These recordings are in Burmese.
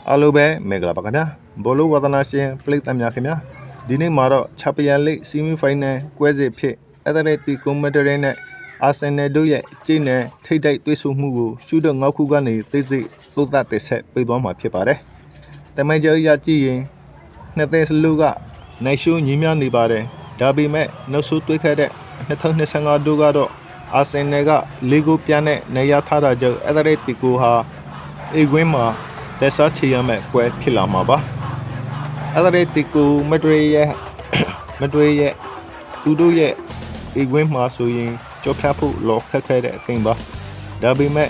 အားလုံးပဲမင်္ဂလာပါခင်ဗျာဘောလုံးဝါသနာရှင်ပလိတ်တမ်းများခင်ဗျာဒီနေ့မှာတော့ချာပီယံလိဆီမီဖိုင်နယ်ကွဲစစ်ဖြစ်အက်သလက်တီကိုမက်ဒရင်နဲ့အာဆင်နယ်တို့ရဲ့အကျိနဲ့ထိတ်တိုက်တွေ့ဆုံမှုကိုရှုတော့ငေါက်ခုကနေသိစိတ်သို့သတက်ဆက်ပေးသွားမှာဖြစ်ပါတယ်တမန်ကျော်ရကြည့်ရင်နှစ်သင်းစလုံးကနိုင်ရှိုးညီးများနေပါတယ်ဒါပေမဲ့နောက်ဆုံးတွေ့ခဲ့တဲ့2025တို့ကတော့အာဆင်နယ်က၄ဂိုးပြန်းနဲ့နေရထားတာကြောင့်အက်သလက်တီကိုဟာအေကွင်းမှာလက်စားချေရမဲ့ပွဲဖြစ်လာမှာပါအက်သလက်တီကိုမက်ဒရစ်ရဲ့သူတို့ရဲ့အေကွင်းမှာဆိုရင်ကြောဖြတ်ဖို့လောခက်ခဲတဲ့အသင်းပါဒါပေမဲ့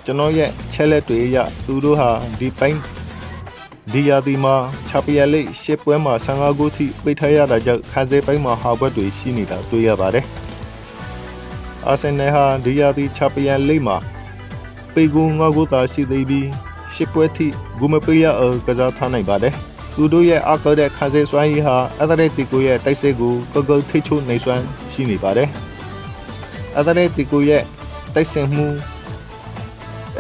ကျွန်တော်ရဲ့ချက်လက်တွေအရသူတို့ဟာဒီယာဒီမှာချာပီယံလိရှစ်ပွဲမှာ15ဂိုးထိပိတ်ထားရတာကြောင့်ခါစဲပိုင်းမှာဟာဘွက်တွေရှိနေတာတွေ့ရပါတယ်အာဆင်နယ်ဟာဒီယာဒီချာပီယံလိမှာပိတ်ဂိုး9ဂိုးသာရှိသေးပြီးရှစ်ပွဲထိဂိုးမပေးရအောင်ကစားထားနိုင်ပါတယ်သူတို့ရဲ့အကောက်တဲ့ခန်းစဲစွမ်းရည်ဟာအက်သလက်တီကိုရဲ့တိုက်စစ်ကိုကောက်ကောက်ထိချိုးနိုင်စွမ်းရှိနေပါတယ်အက်သလက်တီကိုရဲ့တိုက်စစ်မှု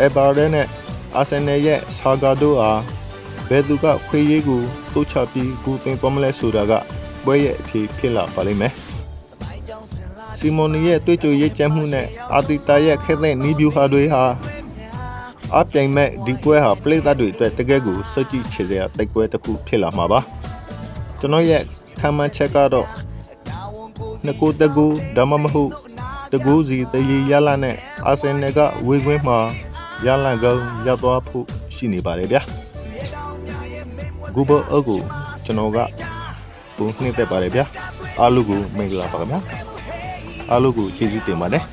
အဘာရနဲ့အာဆင်နယ်ရဲ့ဆာဂါဒိုအားဘယ်သူကခွေးရေးကိုတိုးချပြီးဂူတင်ပေါ်မလဲဆိုတာကပွဲရဲ့အဖြစ်ဖြစ်လာပါလိမ့်မယ်စီမိုနီရဲ့တွေ့ကြုံရေးချမ်းမှုနဲ့အာတီတာရဲ့ခဲတဲ့နီးဗျူဟာတွေဟာအပြိုင်မဲ့ဒီပွဲဟာပလေသားတွေအတွက်တကယ်ကိုစကြည့်ချေစရာတိုက်ပွဲတစ်ခုဖြစ်လာမှာပါကျွန်တော်ရဲ့ခံမှန်းချက်ကတော့နှစ်ကိုတကူဒါမှမဟုတ်တကူစီတရေရလာနဲ့အာဆင်နယ်ကဝေခွင်းမှာရလန်ကောင်းရသွားဖို့ရှိနေပါတယ်ဗျာဂူဘောအကူကျွန်တော်ကပုံနှိမ့်သက်ပါတယ်ဗျာအားလုံးကိုမင်္ဂလာပါခင်ဗျာအားလုံးကိုကျေးဇူးတင်ပါတယ်